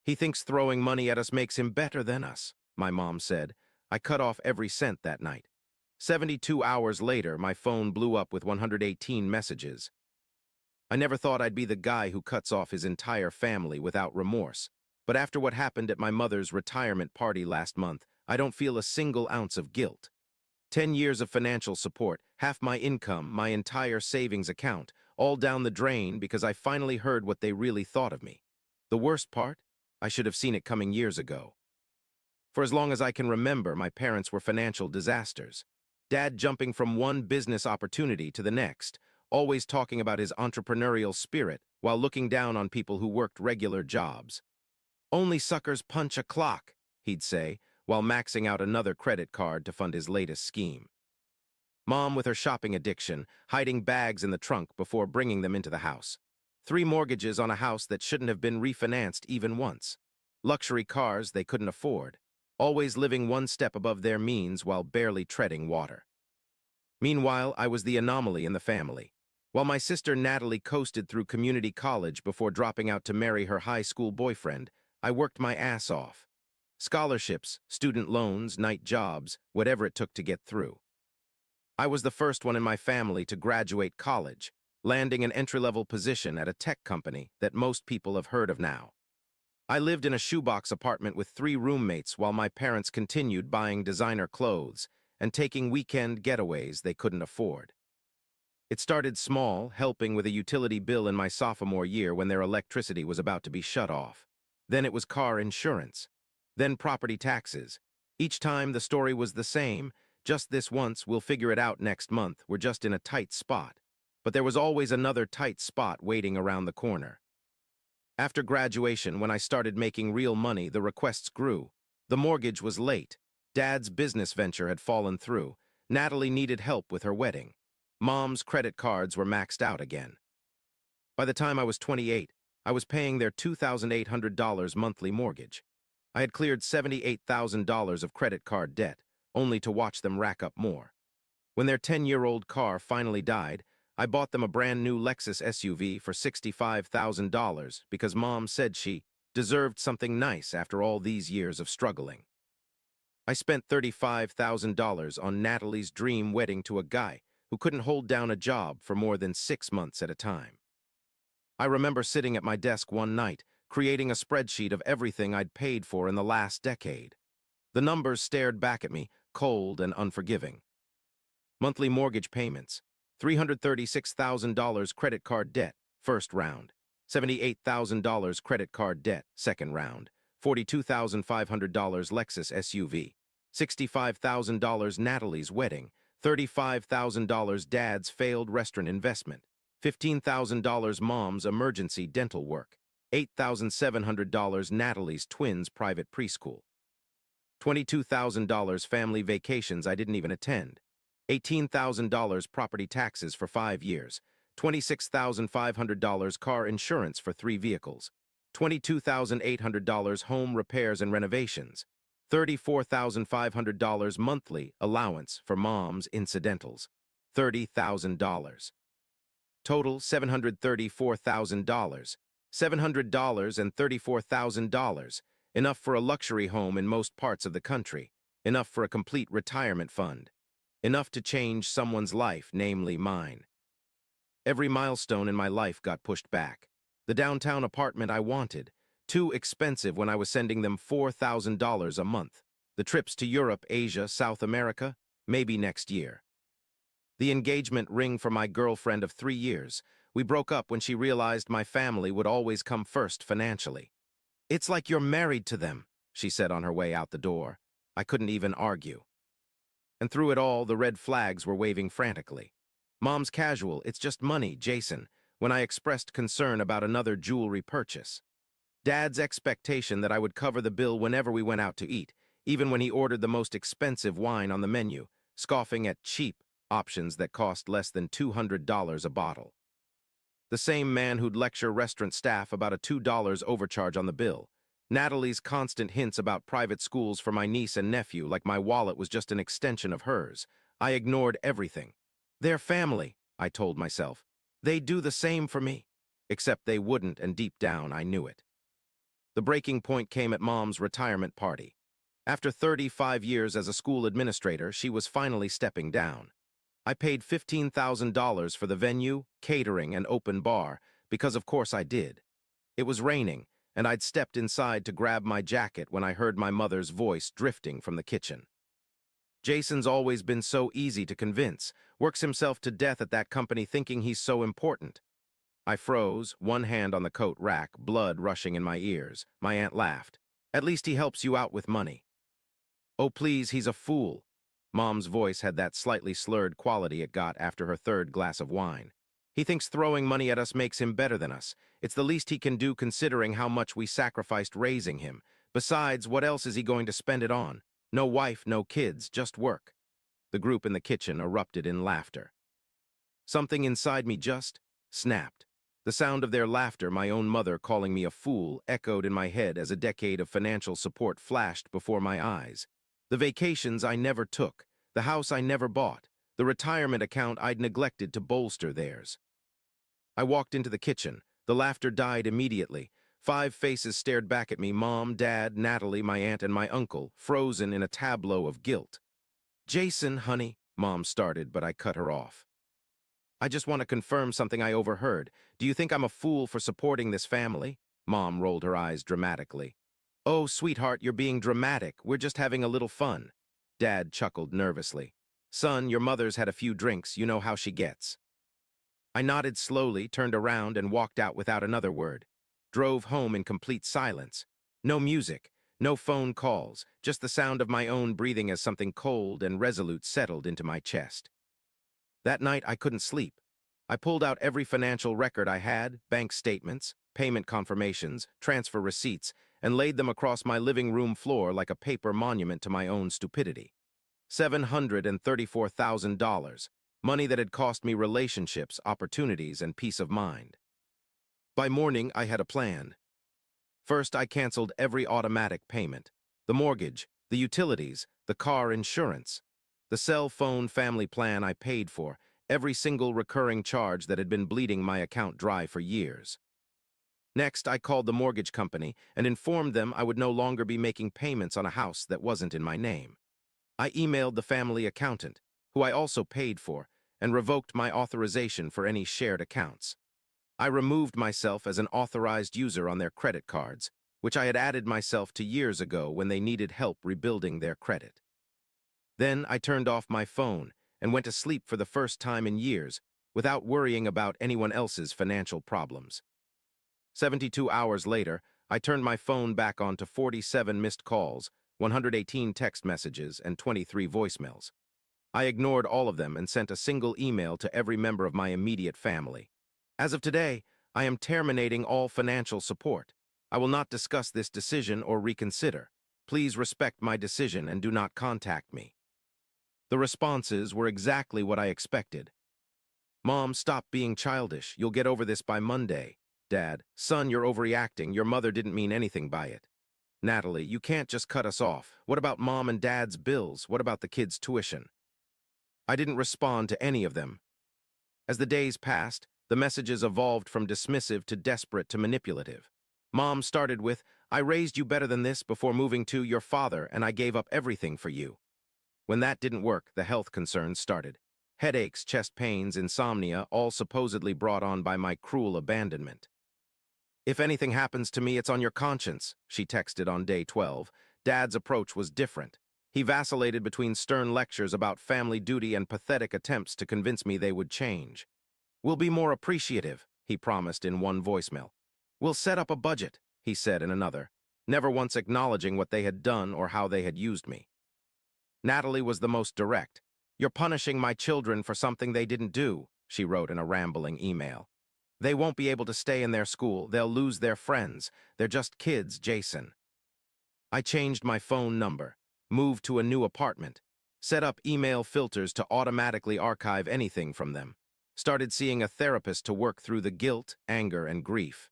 He thinks throwing money at us makes him better than us, my mom said. I cut off every cent that night. 72 hours later, my phone blew up with 118 messages. I never thought I'd be the guy who cuts off his entire family without remorse. But after what happened at my mother's retirement party last month, I don't feel a single ounce of guilt. 10 years of financial support, half my income, my entire savings account, all down the drain because I finally heard what they really thought of me. The worst part? I should have seen it coming years ago. For as long as I can remember, my parents were financial disasters. Dad jumping from one business opportunity to the next, always talking about his entrepreneurial spirit while looking down on people who worked regular jobs. "Only suckers punch a clock," he'd say, while maxing out another credit card to fund his latest scheme. Mom with her shopping addiction, hiding bags in the trunk before bringing them into the house. 3 mortgages on a house that shouldn't have been refinanced even once. Luxury cars they couldn't afford. Always living one step above their means while barely treading water. Meanwhile, I was the anomaly in the family. While my sister Natalie coasted through community college before dropping out to marry her high school boyfriend, I worked my ass off. Scholarships, student loans, night jobs, whatever it took to get through. I was the first one in my family to graduate college, landing an entry-level position at a tech company that most people have heard of now. I lived in a shoebox apartment with 3 roommates while my parents continued buying designer clothes and taking weekend getaways they couldn't afford. It started small, helping with a utility bill in my sophomore year when their electricity was about to be shut off. Then it was car insurance. Then property taxes. Each time the story was the same. Just this once, we'll figure it out next month. We're just in a tight spot. But there was always another tight spot waiting around the corner. After graduation, when I started making real money, the requests grew. The mortgage was late. Dad's business venture had fallen through. Natalie needed help with her wedding. Mom's credit cards were maxed out again. By the time I was 28, I was paying their $2,800 monthly mortgage. I had cleared $78,000 of credit card debt, only to watch them rack up more. When their 10-year-old car finally died, I bought them a brand new Lexus SUV for $65,000 because Mom said she deserved something nice after all these years of struggling. I spent $35,000 on Natalie's dream wedding to a guy who couldn't hold down a job for more than 6 months at a time. I remember sitting at my desk one night, creating a spreadsheet of everything I'd paid for in the last decade. The numbers stared back at me, cold and unforgiving. Monthly mortgage payments, $336,000 credit card debt, first round. $78,000 credit card debt, second round. $42,500 Lexus SUV. $65,000 Natalie's wedding. $35,000 Dad's failed restaurant investment. $15,000 Mom's emergency dental work. $8,700 Natalie's twins' private preschool. $22,000 family vacations I didn't even attend. $18,000 property taxes for 5 years. $26,500 car insurance for 3 vehicles. $22,800 home repairs and renovations. $34,500 monthly allowance for Mom's incidentals. $30,000. Total $734,000. $700 and $34,000. Enough for a luxury home in most parts of the country. Enough for a complete retirement fund. Enough to change someone's life, namely mine. Every milestone in my life got pushed back. The downtown apartment I wanted, too expensive when I was sending them $4,000 a month. The trips to Europe, Asia, South America, maybe next year. The engagement ring for my girlfriend of 3 years. We broke up when she realized my family would always come first financially. "It's like you're married to them," she said on her way out the door. I couldn't even argue. And through it all, the red flags were waving frantically. Mom's casual, "It's just money, Jason," when I expressed concern about another jewelry purchase. Dad's expectation that I would cover the bill whenever we went out to eat, even when he ordered the most expensive wine on the menu, scoffing at cheap options that cost less than $200 a bottle. The same man who'd lecture restaurant staff about a $2 overcharge on the bill. Natalie's constant hints about private schools for my niece and nephew, like my wallet was just an extension of hers. I ignored everything. "They're family," I told myself. "They'd do the same for me." Except they wouldn't, and deep down I knew it. The breaking point came at Mom's retirement party. After 35 years as a school administrator, she was finally stepping down. I paid $15,000 for the venue, catering, and open bar, because of course I did. It was raining, and I'd stepped inside to grab my jacket when I heard my mother's voice drifting from the kitchen. Jason's always been so easy to convince, works himself to death at that company thinking he's so important. I froze, one hand on the coat rack, blood rushing in my ears. My aunt laughed. At least he helps you out with money. Oh, please, he's a fool. Mom's voice had that slightly slurred quality it got after her third glass of wine. He thinks throwing money at us makes him better than us. It's the least he can do considering how much we sacrificed raising him. Besides, what else is he going to spend it on? No wife, no kids, just work. The group in the kitchen erupted in laughter. Something inside me just snapped. The sound of their laughter, my own mother calling me a fool, echoed in my head as a decade of financial support flashed before my eyes. The vacations I never took, the house I never bought, the retirement account I'd neglected to bolster theirs. I walked into the kitchen. The laughter died immediately. 5 faces stared back at me, Mom, Dad, Natalie, my aunt, and my uncle, frozen in a tableau of guilt. Jason, honey, Mom started, but I cut her off. I just want to confirm something I overheard. Do you think I'm a fool for supporting this family? Mom rolled her eyes dramatically. Oh, sweetheart, you're being dramatic. We're just having a little fun. Dad chuckled nervously. Son, your mother's had a few drinks. You know how she gets. I nodded slowly, turned around, and walked out without another word. Drove home in complete silence. No music, no phone calls, just the sound of my own breathing as something cold and resolute settled into my chest. That night, I couldn't sleep. I pulled out every financial record I had, bank statements, payment confirmations, transfer receipts, and laid them across my living room floor like a paper monument to my own stupidity. $734,000, money that had cost me relationships, opportunities, and peace of mind. By morning, I had a plan. First, I canceled every automatic payment, the mortgage, the utilities, the car insurance, the cell phone family plan I paid for, every single recurring charge that had been bleeding my account dry for years. Next, I called the mortgage company and informed them I would no longer be making payments on a house that wasn't in my name. I emailed the family accountant, who I also paid for, and revoked my authorization for any shared accounts. I removed myself as an authorized user on their credit cards, which I had added myself to years ago when they needed help rebuilding their credit. Then I turned off my phone and went to sleep for the first time in years without worrying about anyone else's financial problems. 72 hours later, I turned my phone back on to 47 missed calls, 118 text messages, and 23 voicemails. I ignored all of them and sent a single email to every member of my immediate family. As of today, I am terminating all financial support. I will not discuss this decision or reconsider. Please respect my decision and do not contact me. The responses were exactly what I expected. Mom, stop being childish. You'll get over this by Monday. Dad, son, you're overreacting. Your mother didn't mean anything by it. Natalie, you can't just cut us off. What about Mom and Dad's bills? What about the kids' tuition? I didn't respond to any of them. As the days passed, the messages evolved from dismissive to desperate to manipulative. Mom started with, I raised you better than this before moving to your father, and I gave up everything for you. When that didn't work, the health concerns started. Headaches, chest pains, insomnia, all supposedly brought on by my cruel abandonment. If anything happens to me, it's on your conscience, she texted on day 12. Dad's approach was different. He vacillated between stern lectures about family duty and pathetic attempts to convince me they would change. We'll be more appreciative, he promised in one voicemail. We'll set up a budget, he said in another, never once acknowledging what they had done or how they had used me. Natalie was the most direct. You're punishing my children for something they didn't do, she wrote in a rambling email. They won't be able to stay in their school. They'll lose their friends. They're just kids, Jason. I changed my phone number, moved to a new apartment, set up email filters to automatically archive anything from them, started seeing a therapist to work through the guilt, anger, and grief.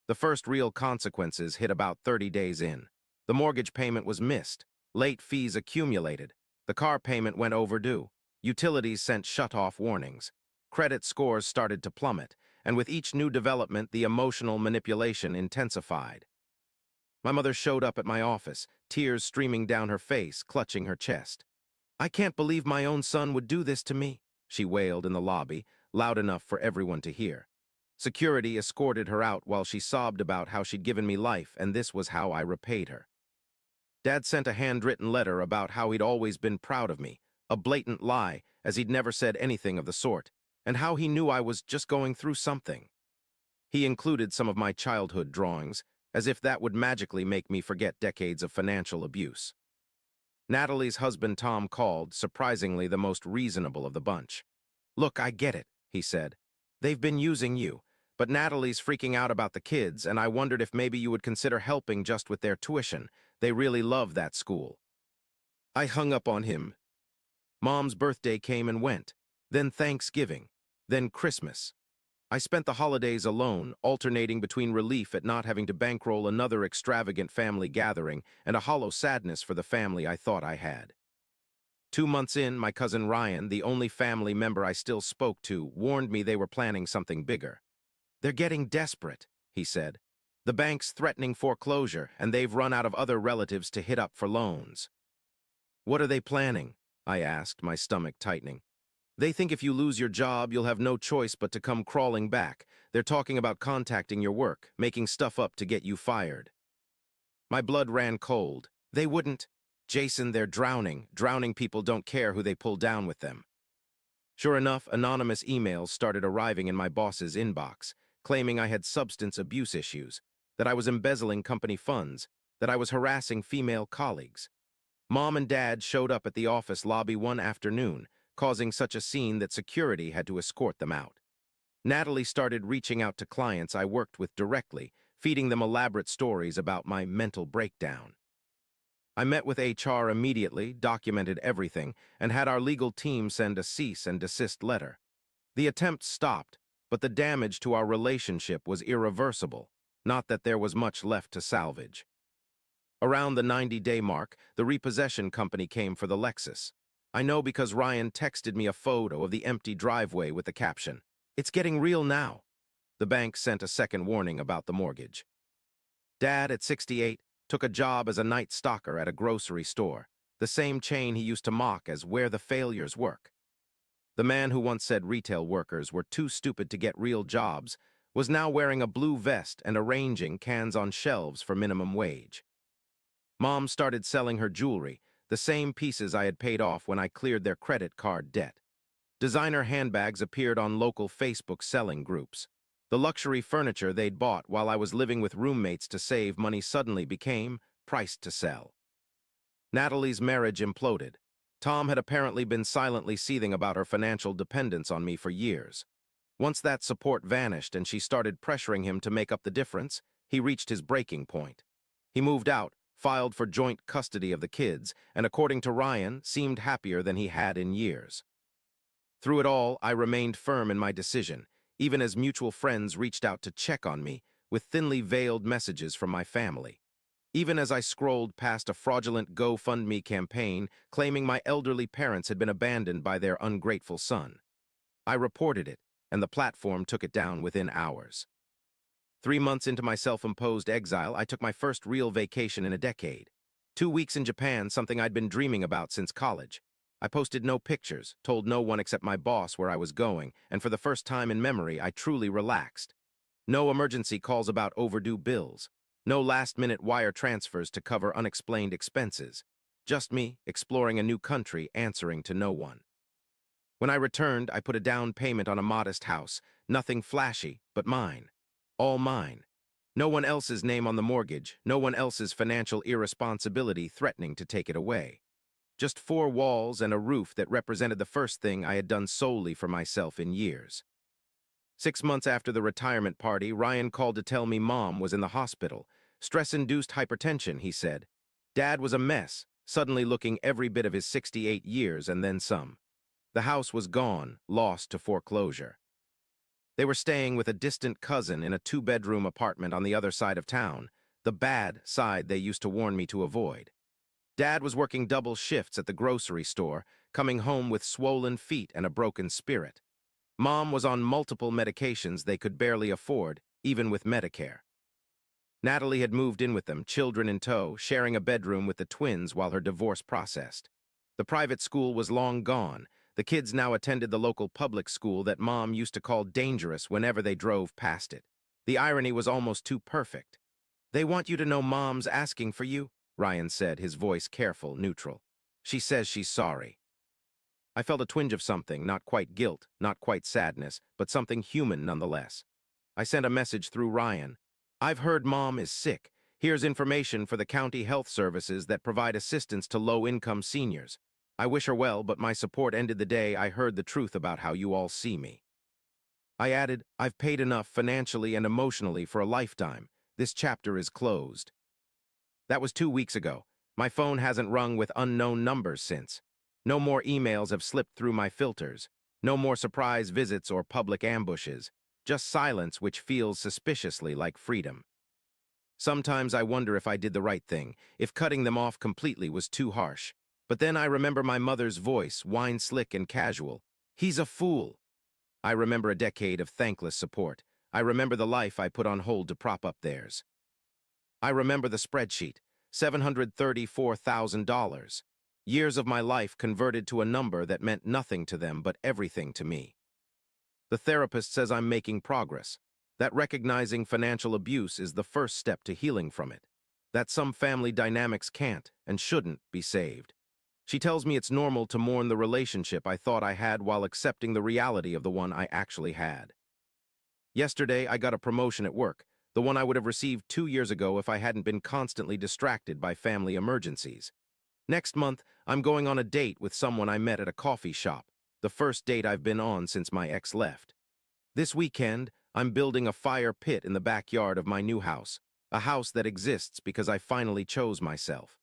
The first real consequences hit about 30 days in. The mortgage payment was missed. Late fees accumulated. The car payment went overdue. Utilities sent shut-off warnings. Credit scores started to plummet, and with each new development, the emotional manipulation intensified. My mother showed up at my office, tears streaming down her face, clutching her chest. "I can't believe my own son would do this to me," she wailed in the lobby, loud enough for everyone to hear. Security escorted her out while she sobbed about how she'd given me life and this was how I repaid her. Dad sent a handwritten letter about how he'd always been proud of me, a blatant lie, as he'd never said anything of the sort, and how he knew I was just going through something. He included some of my childhood drawings, as if that would magically make me forget decades of financial abuse. Natalie's husband Tom called, surprisingly the most reasonable of the bunch. "Look, I get it," he said. "They've been using you, but Natalie's freaking out about the kids, and I wondered if maybe you would consider helping just with their tuition. They really love that school." I hung up on him. Mom's birthday came and went, then Thanksgiving, then Christmas. I spent the holidays alone, alternating between relief at not having to bankroll another extravagant family gathering and a hollow sadness for the family I thought I had. 2 months in, my cousin Ryan, the only family member I still spoke to, warned me they were planning something bigger. "They're getting desperate," he said. "The bank's threatening foreclosure, and they've run out of other relatives to hit up for loans." "What are they planning?" I asked, my stomach tightening. "They think if you lose your job, you'll have no choice but to come crawling back. They're talking about contacting your work, making stuff up to get you fired." My blood ran cold. "They wouldn't. Jason, they're drowning. Drowning people don't care who they pull down with them." Sure enough, anonymous emails started arriving in my boss's inbox, claiming I had substance abuse issues, that I was embezzling company funds, that I was harassing female colleagues. Mom and Dad showed up at the office lobby one afternoon, causing such a scene that security had to escort them out. Natalie started reaching out to clients I worked with directly, feeding them elaborate stories about my mental breakdown. I met with HR immediately, documented everything, and had our legal team send a cease and desist letter. The attempt stopped, but the damage to our relationship was irreversible, not that there was much left to salvage. Around the 90-day mark, the repossession company came for the Lexus. I know because Ryan texted me a photo of the empty driveway with the caption, "It's getting real now." The bank sent a second warning about the mortgage. Dad, at 68, took a job as a night stalker at a grocery store, the same chain he used to mock as where the failures work. The man who once said retail workers were too stupid to get real jobs was now wearing a blue vest and arranging cans on shelves for minimum wage. Mom started selling her jewelry, the same pieces I had paid off when I cleared their credit card debt. Designer handbags appeared on local Facebook selling groups. The luxury furniture they'd bought while I was living with roommates to save money suddenly became priced to sell. Natalie's marriage imploded. Tom had apparently been silently seething about her financial dependence on me for years. Once that support vanished and she started pressuring him to make up the difference, he reached his breaking point. He moved out, filed for joint custody of the kids, and according to Ryan, seemed happier than he had in years. Through it all, I remained firm in my decision, even as mutual friends reached out to check on me, with thinly veiled messages from my family. Even as I scrolled past a fraudulent GoFundMe campaign claiming my elderly parents had been abandoned by their ungrateful son. I reported it, and the platform took it down within hours. 3 months into my self-imposed exile, I took my first real vacation in a decade. 2 weeks in Japan, something I'd been dreaming about since college. I posted no pictures, told no one except my boss where I was going, and for the first time in memory, I truly relaxed. No emergency calls about overdue bills. No last-minute wire transfers to cover unexplained expenses. Just me, exploring a new country, answering to no one. When I returned, I put a down payment on a modest house, nothing flashy, but mine. All mine. No one else's name on the mortgage, no one else's financial irresponsibility threatening to take it away. Just 4 walls and a roof that represented the first thing I had done solely for myself in years. 6 months after the retirement party, Ryan called to tell me Mom was in the hospital. Stress-induced hypertension, he said. Dad was a mess, suddenly looking every bit of his 68 years and then some. The house was gone, lost to foreclosure. They were staying with a distant cousin in a 2-bedroom apartment on the other side of town, the bad side they used to warn me to avoid. Dad was working double shifts at the grocery store, coming home with swollen feet and a broken spirit. Mom was on multiple medications they could barely afford, even with Medicare. Natalie had moved in with them, children in tow, sharing a bedroom with the twins while her divorce processed. The private school was long gone. The kids now attended the local public school that Mom used to call dangerous whenever they drove past it. The irony was almost too perfect. "They want you to know Mom's asking for you," Ryan said, his voice careful, neutral. "She says she's sorry." I felt a twinge of something, not quite guilt, not quite sadness, but something human nonetheless. I sent a message through Ryan. "I've heard Mom is sick. Here's information for the county health services that provide assistance to low-income seniors. I wish her well, but my support ended the day I heard the truth about how you all see me." I added, "I've paid enough financially and emotionally for a lifetime. This chapter is closed." That was 2 weeks ago. My phone hasn't rung with unknown numbers since. No more emails have slipped through my filters. No more surprise visits or public ambushes. Just silence which feels suspiciously like freedom. Sometimes I wonder if I did the right thing, if cutting them off completely was too harsh. But then I remember my mother's voice, wine-slick and casual. "He's a fool." I remember a decade of thankless support. I remember the life I put on hold to prop up theirs. I remember the spreadsheet, $734,000. Years of my life converted to a number that meant nothing to them but everything to me. The therapist says I'm making progress, that recognizing financial abuse is the first step to healing from it, that some family dynamics can't and shouldn't be saved. She tells me it's normal to mourn the relationship I thought I had while accepting the reality of the one I actually had. Yesterday, I got a promotion at work, the one I would have received 2 years ago if I hadn't been constantly distracted by family emergencies. Next month, I'm going on a date with someone I met at a coffee shop, the first date I've been on since my ex left. This weekend, I'm building a fire pit in the backyard of my new house, a house that exists because I finally chose myself.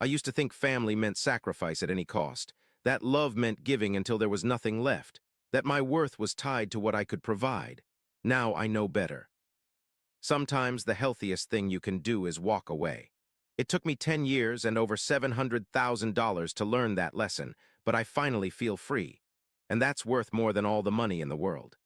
I used to think family meant sacrifice at any cost, that love meant giving until there was nothing left, that my worth was tied to what I could provide. Now I know better. Sometimes the healthiest thing you can do is walk away. It took me 10 years and over $700,000 to learn that lesson, but I finally feel free. And that's worth more than all the money in the world.